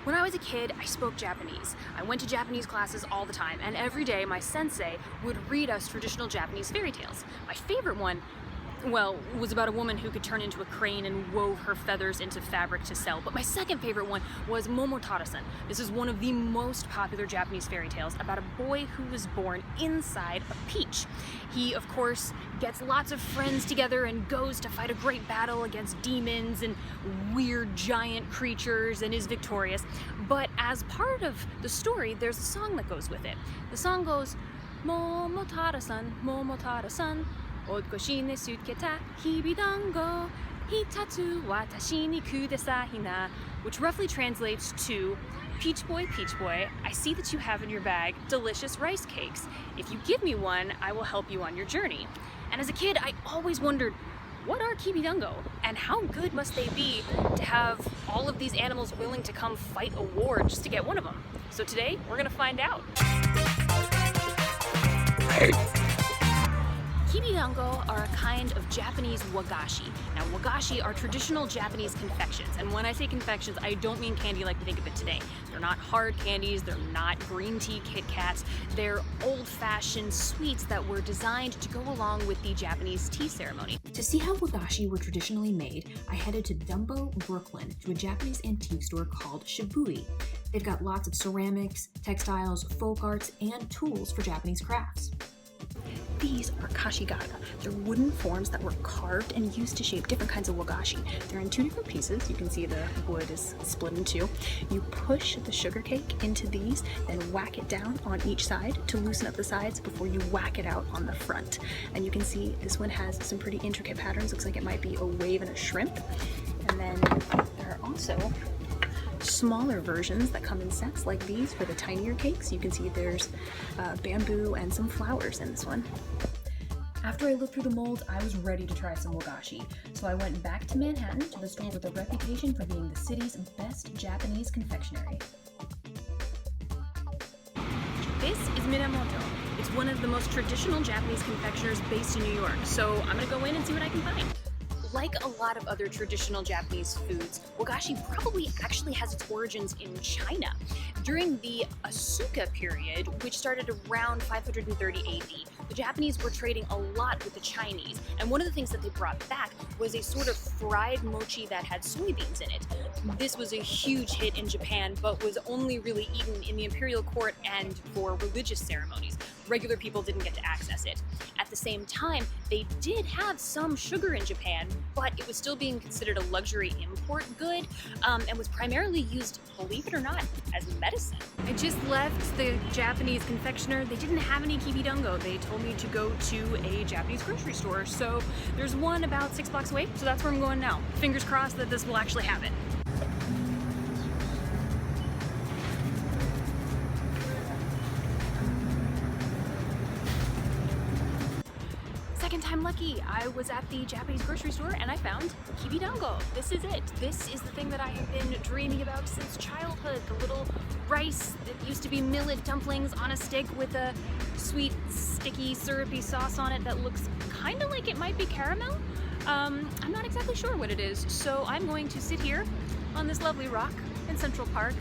When I was a kid, I spoke Japanese. I went to Japanese classes all the time, and every day my sensei would read us traditional Japanese fairy tales. My favorite one, well, was about a woman who could turn into a crane and wove her feathers into fabric to sell. But my second favorite one was Momotaro-san. This is one of the most popular Japanese fairy tales about a boy who was born inside a peach. He, of course, gets lots of friends together and goes to fight a great battle against demons and weird giant creatures and is victorious. But as part of the story, there's a song that goes with it. The song goes, Momotaro-san, Momotaro-san, Okoshi ne suketa kibi dango hitatsu watashi ni kudasai na, which roughly translates to, Peach boy, I see that you have in your bag delicious rice cakes. If you give me one, I will help you on your journey. And as a kid, I always wondered, what are kibidango? And how good must they be to have all of these animals willing to come fight a war just to get one of them? So today, we're gonna find out. Kibi Dango are a kind of Japanese wagashi. Now, wagashi are traditional Japanese confections, and when I say confections, I don't mean candy like we think of it today. They're not hard candies, they're not green tea Kit Kats, they're old-fashioned sweets that were designed to go along with the Japanese tea ceremony. To see how wagashi were traditionally made, I headed to Dumbo, Brooklyn, to a Japanese antique store called Shibui. They've got lots of ceramics, textiles, folk arts, and tools for Japanese crafts. These are kashigara. They're wooden forms that were carved and used to shape different kinds of wagashi. They're in two different pieces. You can see the wood is split in two. You push the sugar cake into these, then whack it down on each side to loosen up the sides before you whack it out on the front. And you can see this one has some pretty intricate patterns. Looks like it might be a wave and a shrimp. And then there are also smaller versions that come in sets like these for the tinier cakes. You can see there's bamboo and some flowers in this one. After I looked through the mold, I was ready to try some wagashi. So I went back to Manhattan to the store with a reputation for being the city's best Japanese confectionery. This is Minamoto. It's one of the most traditional Japanese confectioners based in New York. So I'm gonna go in and see what I can find. Like a lot of other traditional Japanese foods, wagashi probably actually has its origins in China. During the Asuka period, which started around 530 AD, the Japanese were trading a lot with the Chinese, and one of the things that they brought back was a sort of fried mochi that had soybeans in it. This was a huge hit in Japan, but was only really eaten in the imperial court and for religious ceremonies. Regular people didn't get to access it. At the same time, they did have some sugar in Japan, but it was still being considered a luxury import good, and was primarily used, believe it or not, as medicine. I just left the Japanese confectioner. They didn't have any kibi dango. They told me to go to a Japanese grocery store, so there's one about 6 blocks away, so that's where I'm going now. Fingers crossed that this will actually have it. Second time lucky. I was at the Japanese grocery store and I found Kibi Dango. This is it. This is the thing that I have been dreaming about since childhood. The little rice that used to be millet dumplings on a stick with a sweet, sticky, syrupy sauce on it that looks kind of like it might be caramel. I'm not exactly sure what it is, so I'm going to sit here on this lovely rock in Central Park.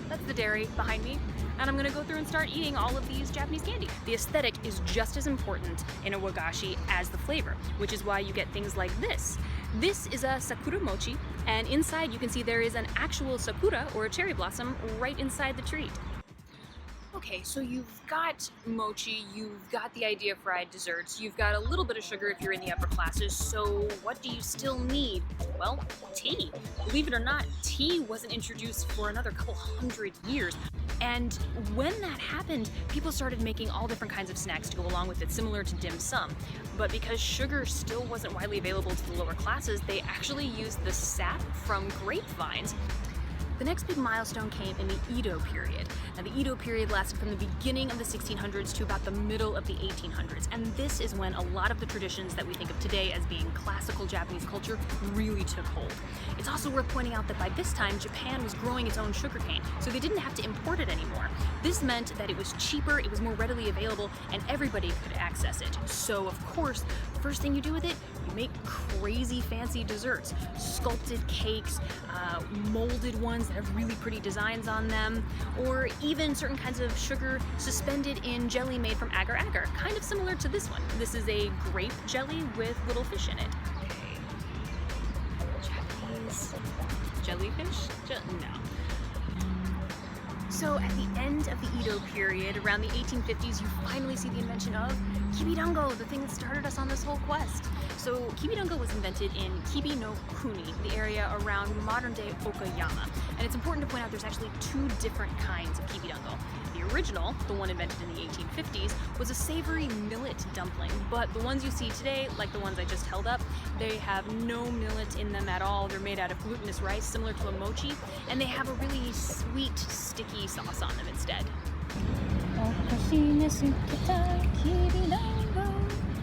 That's the dairy behind me. And I'm gonna go through and start eating all of these Japanese candy. The aesthetic is just as important in a wagashi as the flavor, which is why you get things like this. This is a sakura mochi, and inside you can see there is an actual sakura, or a cherry blossom, right inside the treat. Okay, so you've got mochi, you've got the idea of fried desserts, you've got a little bit of sugar if you're in the upper classes, so what do you still need? Well, tea. Believe it or not, tea wasn't introduced for another couple hundred years. And when that happened, people started making all different kinds of snacks to go along with it, similar to dim sum. But because sugar still wasn't widely available to the lower classes, they actually used the sap from grapevines. The next big milestone came in the Edo period. Now, the Edo period lasted from the beginning of the 1600s to about the middle of the 1800s, and this is when a lot of the traditions that we think of today as being classical Japanese culture really took hold. It's also worth pointing out that by this time, Japan was growing its own sugarcane, so they didn't have to import it anymore. This meant that it was cheaper, it was more readily available, and everybody could access it. So, of course, the first thing you do with it, you make crazy fancy desserts, sculpted cakes, molded ones that have really pretty designs on them, or even certain kinds of sugar suspended in jelly made from agar-agar, kind of similar to this one. This is a grape jelly with little fish in it. Okay. Japanese jellyfish? No. So at the end of the Edo period, around the 1850s, you finally see the invention of Kibi Dango, the thing that started us on this whole quest. So Kibi Dango was invented in Kibi no Kuni, the area around modern-day Okayama. And it's important to point out there's actually two different kinds of Kibi Dango. The original, the one invented in the 1850s, was a savory millet dumpling, but the ones you see today, like the ones I just held up, they have no millet in them at all. They're made out of glutinous rice, similar to a mochi, and they have a really sweet, sticky sauce on them instead.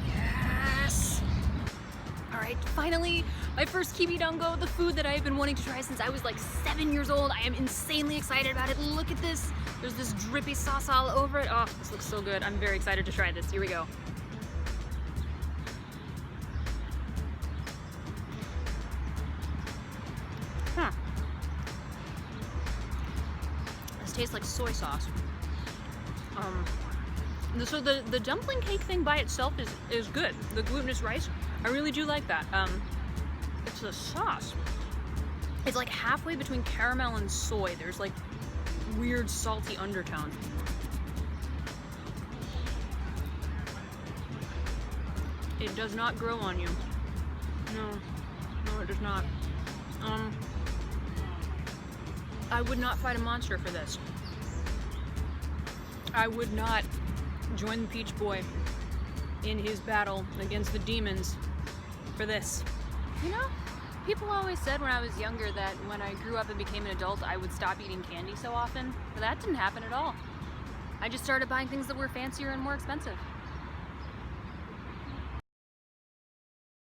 Yes! Alright, finally, my first Kibi Dango, the food that I've been wanting to try since I was like 7 years old. I am insanely excited about it. Look at this. There's this drippy sauce all over it. Oh, this looks so good. I'm very excited to try this. Here we go. Huh. This tastes like soy sauce. So the dumpling cake thing by itself is good. The glutinous rice, I really do like that. It's the sauce. It's like halfway between caramel and soy. There's like weird salty undertone. It does not grow on you. No, it does not. I would not fight a monster for this. I would not join the Peach Boy in his battle against the demons for this. You know, people always said when I was younger that when I grew up and became an adult, I would stop eating candy so often, but that didn't happen at all. I just started buying things that were fancier and more expensive.